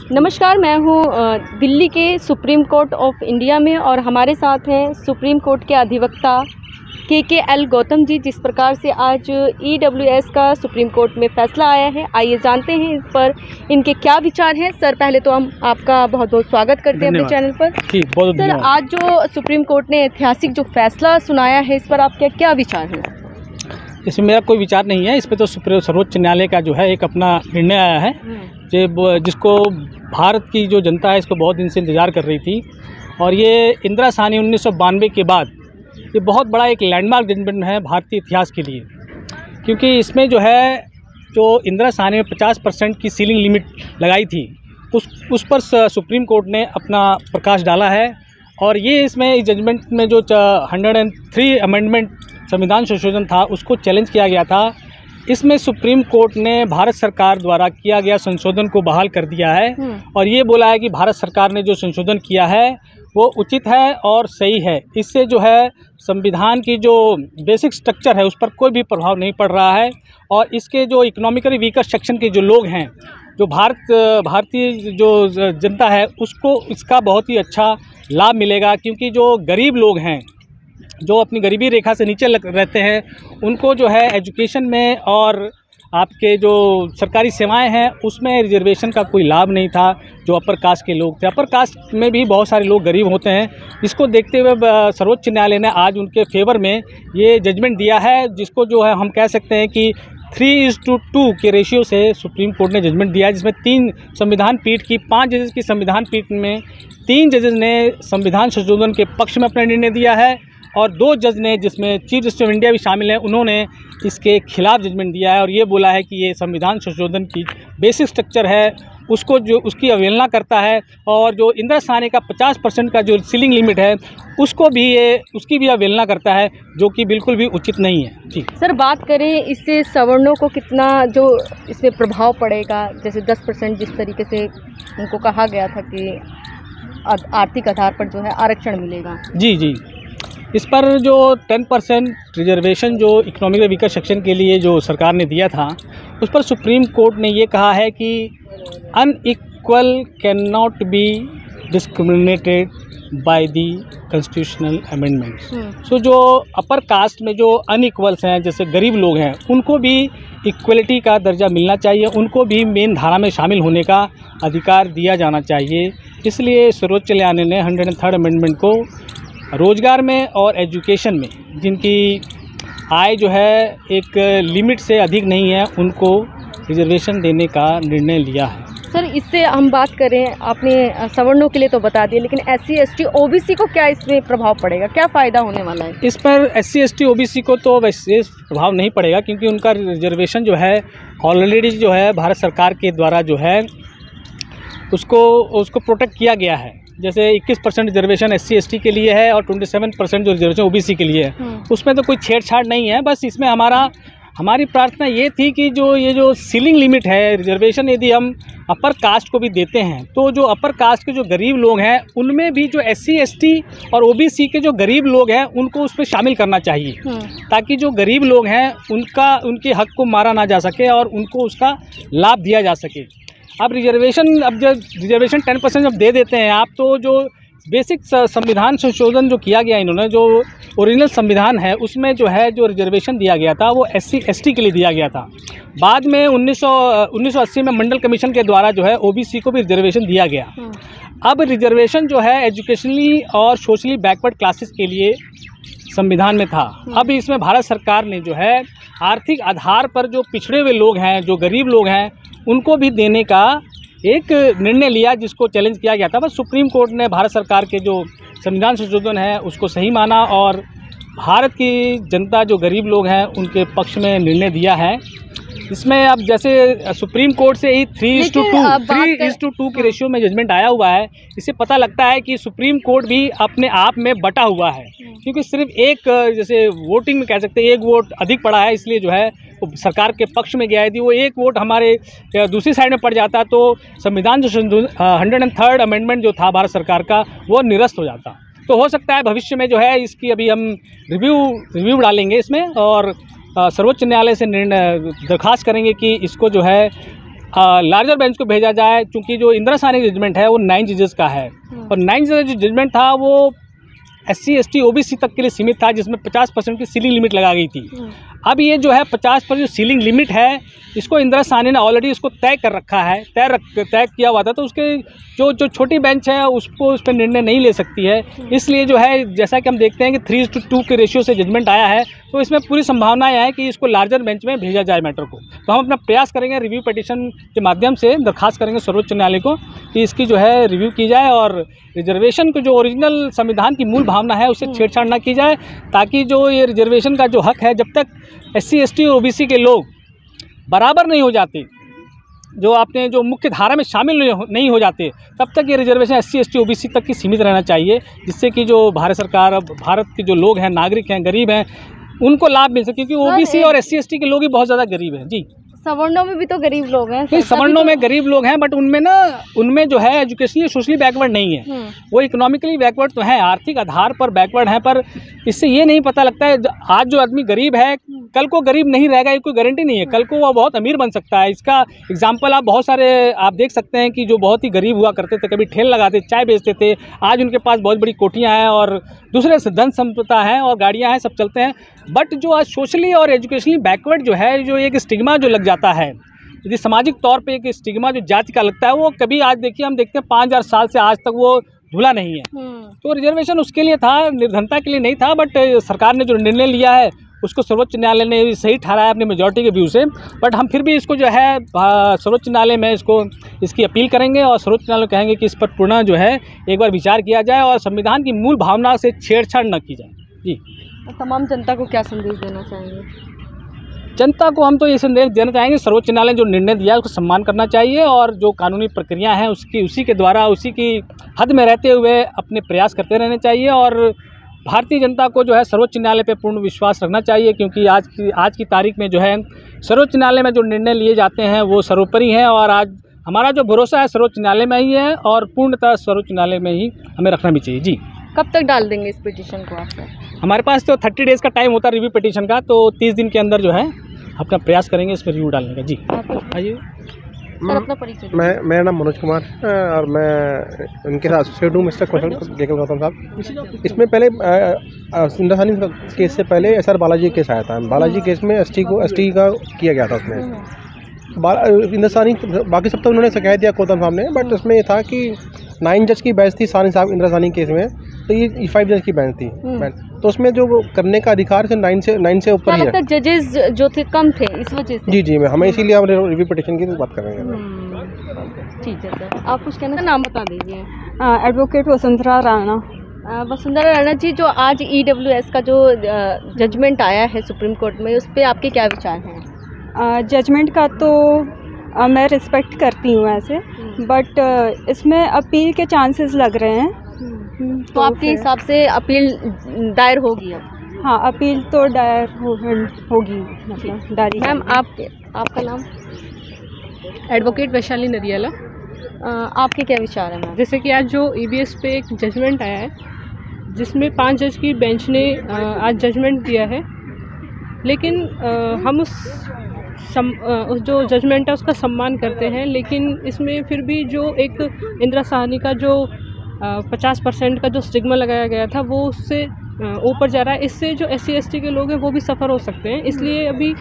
नमस्कार, मैं हूँ दिल्ली के सुप्रीम कोर्ट ऑफ इंडिया में और हमारे साथ हैं सुप्रीम कोर्ट के अधिवक्ता KKL गौतम जी। जिस प्रकार से आज EWS का सुप्रीम कोर्ट में फैसला आया है, आइए जानते हैं इस पर इनके क्या विचार हैं। सर, पहले तो हम आपका बहुत बहुत स्वागत करते हैं अपने चैनल पर। सर, आज जो सुप्रीम कोर्ट ने ऐतिहासिक जो फैसला सुनाया है, इस पर आपके क्या विचार हैं? इसमें मेरा कोई विचार नहीं है। इस पर तो सर्वोच्च न्यायालय का जो है एक अपना निर्णय आया है, जिसको भारत की जो जनता है इसको बहुत दिन से इंतज़ार कर रही थी। और ये इंदिरा साहनी 1992 के बाद ये बहुत बड़ा एक लैंडमार्क जजमेंट है भारतीय इतिहास के लिए, क्योंकि इसमें जो है जो इंदिरा साहनी में 50% की सीलिंग लिमिट लगाई थी उस पर सुप्रीम कोर्ट ने अपना प्रकाश डाला है। और ये इसमें इस जजमेंट में जो 103 अमेंडमेंट संविधान संशोधन था उसको चैलेंज किया गया था। इसमें सुप्रीम कोर्ट ने भारत सरकार द्वारा किया गया संशोधन को बहाल कर दिया है और ये बोला है कि भारत सरकार ने जो संशोधन किया है वो उचित है और सही है। इससे जो है संविधान की जो बेसिक स्ट्रक्चर है उस पर कोई भी प्रभाव नहीं पड़ रहा है। और इसके जो इकोनॉमिकली वीकर सेक्शन के जो लोग हैं, जो भारतीय जो जनता है, उसको इसका बहुत ही अच्छा लाभ मिलेगा, क्योंकि जो गरीब लोग हैं, जो अपनी गरीबी रेखा से नीचे रहते हैं, उनको जो है एजुकेशन में और आपके जो सरकारी सेवाएं हैं उसमें रिजर्वेशन का कोई लाभ नहीं था। जो अपर कास्ट के लोग थे, अपर कास्ट में भी बहुत सारे लोग गरीब होते हैं। इसको देखते हुए सर्वोच्च न्यायालय ने आज उनके फेवर में ये जजमेंट दिया है, जिसको जो है हम कह सकते हैं कि 3:2 के रेशियो से सुप्रीम कोर्ट ने जजमेंट दिया है, जिसमें 3 संविधान पीठ की 5 जजेस की संविधान पीठ में 3 जजेस ने संविधान संशोधन के पक्ष में अपना निर्णय दिया है और 2 जज ने, जिसमें चीफ जस्टिस ऑफ इंडिया भी शामिल हैं, उन्होंने इसके खिलाफ जजमेंट दिया है और ये बोला है कि ये संविधान संशोधन की बेसिक स्ट्रक्चर है उसको जो उसकी अवहेलना करता है और जो इंदिरा साहनी का 50% का जो सीलिंग लिमिट है उसकी भी अवहेलना करता है, जो कि बिल्कुल भी उचित नहीं है। जी सर, बात करें इससे सवर्णों को कितना जो इसमें प्रभाव पड़ेगा, जैसे 10% जिस तरीके से उनको कहा गया था कि आर्थिक आधार पर जो है आरक्षण मिलेगा। जी, इस पर जो 10% रिजर्वेशन जो इकोनॉमिक वीकर सेक्शन के लिए जो सरकार ने दिया था, उस पर सुप्रीम कोर्ट ने ये कहा है कि unequal can not be discriminated by the constitutional amendments. So जो अपर कास्ट में जो अनइक्वल्स हैं, जैसे गरीब लोग हैं, उनको भी इक्वलिटी का दर्जा मिलना चाहिए, उनको भी मेन धारा में शामिल होने का अधिकार दिया जाना चाहिए। इसलिए सर्वोच्च न्यायालय ने 103 अमेंडमेंट को रोज़गार में और एजुकेशन में जिनकी आय जो है एक लिमिट से अधिक नहीं है, उनको रिजर्वेशन देने का निर्णय लिया है। सर, इससे हम बात करें, आपने सवर्णों के लिए तो बता दिया, लेकिन SC ST OBC को क्या इसमें प्रभाव पड़ेगा, क्या फ़ायदा होने वाला है? इस पर SC ST OBC को तो वैसे प्रभाव नहीं पड़ेगा, क्योंकि उनका रिजर्वेशन जो है ऑलरेडी जो है भारत सरकार के द्वारा जो है उसको प्रोटेक्ट किया गया है। जैसे 21% रिजर्वेशन SC ST के लिए है और 27% जो रिजर्वेशन OBC के लिए है, उसमें तो कोई छेड़छाड़ नहीं है। बस इसमें हमारी प्रार्थना ये थी कि ये जो सीलिंग लिमिट है रिजर्वेशन, यदि हम अपर कास्ट को भी देते हैं तो जो अपर कास्ट के जो गरीब लोग हैं उनमें भी जो SC ST और OBC के जो गरीब लोग हैं उनको उस पर शामिल करना चाहिए, ताकि जो गरीब लोग हैं उनके हक को मारा ना जा सके और उनको उसका लाभ दिया जा सके। अब जब रिजर्वेशन 10% जब दे देते हैं आप, तो जो बेसिक संविधान संशोधन जो किया गया इन्होंने, जो ओरिजिनल संविधान है उसमें जो है जो रिजर्वेशन दिया गया था वो SC ST के लिए दिया गया था। बाद में 1980 में मंडल कमीशन के द्वारा जो है OBC को भी रिजर्वेशन दिया गया। अब रिजर्वेशन जो है एजुकेशनली और सोशली बैकवर्ड क्लासेस के लिए संविधान में था। अब इसमें भारत सरकार ने जो है आर्थिक आधार पर जो पिछड़े हुए लोग हैं, जो गरीब लोग हैं, उनको भी देने का एक निर्णय लिया, जिसको चैलेंज किया गया था। बस सुप्रीम कोर्ट ने भारत सरकार के जो संविधान संशोधन है उसको सही माना और भारत की जनता, जो गरीब लोग हैं, उनके पक्ष में निर्णय दिया है। इसमें अब जैसे सुप्रीम कोर्ट से ही 3:2 के रेशियो में जजमेंट आया हुआ है, इससे पता लगता है कि सुप्रीम कोर्ट भी अपने आप में बटा हुआ है, क्योंकि सिर्फ एक, जैसे वोटिंग में कह सकते हैं, एक वोट अधिक पड़ा है, इसलिए जो है सरकार के पक्ष में गया है। यदि वो एक वोट हमारे दूसरी साइड में पड़ जाता तो संविधान जो 103 अमेंडमेंट जो था भारत सरकार का, वो निरस्त हो जाता। तो हो सकता है भविष्य में जो है इसकी अभी हम रिव्यू डालेंगे इसमें और सर्वोच्च न्यायालय से दरख्वास्त करेंगे कि इसको जो है लार्जर बेंच को भेजा जाए, क्योंकि जो इंदिरा साहनी जजमेंट है वो 9 जजेस का है और 9 जजेस जो जजमेंट था वो SC ST OBC तक के लिए सीमित था, जिसमें 50% की सीलिंग लिमिट लगा गई थी। अब ये जो है 50% जो सीलिंग लिमिट है, इसको इंदिरा साहनी ने ऑलरेडी इसको तय कर रखा है, तय किया हुआ था, तो उसके जो छोटी बेंच है उसको उस पर निर्णय नहीं ले सकती है। इसलिए जो है, जैसा कि हम देखते हैं कि 3:2 के रेशियो से जजमेंट आया है, तो इसमें पूरी संभावनाएं है कि इसको लार्जर बेंच में भेजा जाए मैटर को। तो हम अपना प्रयास करेंगे, रिव्यू पिटीशन के माध्यम से दरखास्त करेंगे सर्वोच्च न्यायालय को कि इसकी जो है रिव्यू की जाए और रिजर्वेशन को जो ओरिजिनल संविधान की मूल भावना है उससे छेड़छाड़ न की जाए, ताकि जो ये रिजर्वेशन का जो हक है, जब तक SC ST और OBC के लोग बराबर नहीं हो जाते, जो आपने जो मुख्य धारा में शामिल नहीं हो जाते, तब तक ये रिजर्वेशन SC ST OBC तक की सीमित रहना चाहिए, जिससे कि जो भारत सरकार, भारत के जो लोग हैं, नागरिक हैं, गरीब हैं, उनको लाभ मिल सके, क्योंकि OBC और SC ST के लोग ही बहुत ज़्यादा गरीब हैं। जी, सवर्णों में भी तो गरीब लोग हैं। नहीं, सवर्णों में गरीब लोग हैं, बट उनमें जो है एजुकेशनली सोशली बैकवर्ड नहीं है, वो इकोनॉमिकली बैकवर्ड तो है, आर्थिक आधार पर बैकवर्ड है, पर इससे ये नहीं पता लगता है आज जो आदमी गरीब है कल को गरीब नहीं रहेगा, ये कोई गारंटी नहीं है, कल को वो बहुत अमीर बन सकता है। इसका एग्जाम्पल आप बहुत सारे आप देख सकते हैं कि जो बहुत ही गरीब हुआ करते थे, कभी ठेल लगाते, चाय बेचते थे, आज उनके पास बहुत बड़ी कोठियाँ हैं और दूसरे से धन संपदा है और गाड़ियाँ हैं, सब चलते हैं। बट जो आज सोशली और एजुकेशनली बैकवर्ड जो है, जो एक स्टिग्मा जो लग जाता है, यदि सामाजिक तौर पे एक स्टिग्मा जो जाति का लगता है, वो कभी आज देखिए हम देखते हैं 5000 साल से आज तक वो धुला नहीं है। तो रिजर्वेशन उसके लिए था, निर्धनता के लिए नहीं था, बट सरकार ने जो निर्णय लिया है उसको सर्वोच्च न्यायालय ने सही ठहराया अपने मेजॉरिटी के व्यू से। बट हम फिर भी इसको जो है सर्वोच्च न्यायालय में इसकी अपील करेंगे और सर्वोच्च न्यायालय कहेंगे कि इस पर पुनः जो है एक बार विचार किया जाए और संविधान की मूल भावना से छेड़छाड़ न की जाए। जी, तमाम जनता को क्या संदेश देना चाहेंगे? जनता को हम तो ये संदेश देना चाहेंगे, सर्वोच्च न्यायालय ने जो निर्णय दिया है उसको सम्मान करना चाहिए और जो कानूनी प्रक्रिया है उसी के द्वारा, उसी की हद में रहते हुए अपने प्रयास करते रहने चाहिए और भारतीय जनता को जो है सर्वोच्च न्यायालय पे पूर्ण विश्वास रखना चाहिए, क्योंकि आज की तारीख में जो है सर्वोच्च न्यायालय में जो निर्णय लिए जाते हैं वो सर्वोपरि हैं और आज हमारा जो भरोसा है सर्वोच्च न्यायालय में ही है और पूर्णतः सर्वोच्च न्यायालय में ही हमें रखना भी चाहिए। जी, कब तक डाल देंगे इस पिटीशन को आप? हमारे पास तो 30 डेज़ का टाइम होता है रिव्यू पिटीशन का, तो 30 दिन के अंदर जो है अपना प्रयास करेंगे इस पर रिव्यू डालने का। जी, आइए सर, अपना परिचय। मेरा नाम मनोज कुमार है और मैं इनके साथ एसोसिएट हूँ, मिस्टर कौशल जेकल गौतम साहब। इसमें पहले इंदिरा साहनी केस से पहले SR बालाजी केस आया था। बालाजी केस में ST का किया गया था। उसमें इंदिरा साहनी, बाकी सब तो उन्होंने शिकायत दिया गौतम साहब ने, बट उसमें ये था कि 9 जज की बेंच थी साहनी साहब इंदिरा साहनी केस में, तो ये 5 जज की बेंच थी। तो उसमें जो करने का अधिकार से 9 से ऊपर ही है। जजेस जो थे कम थे इस वजह से। जी, हमें इसीलिए हम रिव्यू पिटीशन की बात करेंगे। ठीक है सर, आप कुछ कहना, नाम बता दीजिए। एडवोकेट वसुंधरा राणा। वसुंधरा राणा जी, जो आज EWS का जो जजमेंट आया है सुप्रीम कोर्ट में, उस पर आपके क्या विचार हैं? जजमेंट का तो मैं रिस्पेक्ट करती हूँ ऐसे, बट इसमें अपील के चांसेस लग रहे हैं। तो आपके हिसाब से अपील दायर होगी अब? हाँ, अपील तो दायर होगी, मतलब दायरी। मैम, आपका नाम? एडवोकेट वैशाली नदियाला। आपके क्या विचार हैं मैम? जैसे कि आज जो EBS पे एक जजमेंट आया है, जिसमें 5 जज की बेंच ने आज जजमेंट दिया है, लेकिन हम उस जो जजमेंट है उसका सम्मान करते हैं, लेकिन इसमें फिर भी जो एक इंदिरा साहनी का जो 50% का जो स्टिग्मा लगाया गया था वो उससे ऊपर जा रहा है। इससे जो SC ST के लोग हैं वो भी सफ़र हो सकते हैं। इसलिए अभी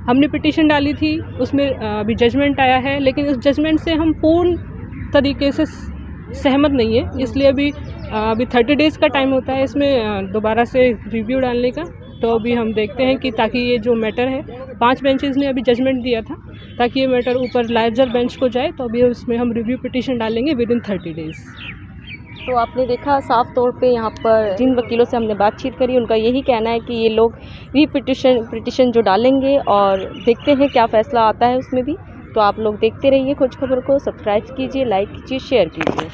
हमने पिटीशन डाली थी, उसमें अभी जजमेंट आया है, लेकिन उस जजमेंट से हम पूर्ण तरीके से सहमत नहीं है। इसलिए अभी 30 डेज़ का टाइम होता है इसमें दोबारा से रिव्यू डालने का। तो अभी हम देखते हैं कि ताकि ये जो मैटर है, 5 बेंचेस ने अभी जजमेंट दिया था, ताकि ये मैटर ऊपर लार्जर बेंच को जाए, तो अभी उसमें हम रिव्यू पिटीशन डालेंगे विदिन 30 डेज़। तो आपने देखा साफ तौर पे यहाँ पर जिन वकीलों से हमने बातचीत करी, उनका यही कहना है कि ये लोग पिटीशन जो डालेंगे और देखते हैं क्या फ़ैसला आता है उसमें भी। तो आप लोग देखते रहिए खोज खबर को, सब्सक्राइब कीजिए, लाइक कीजिए, शेयर कीजिए।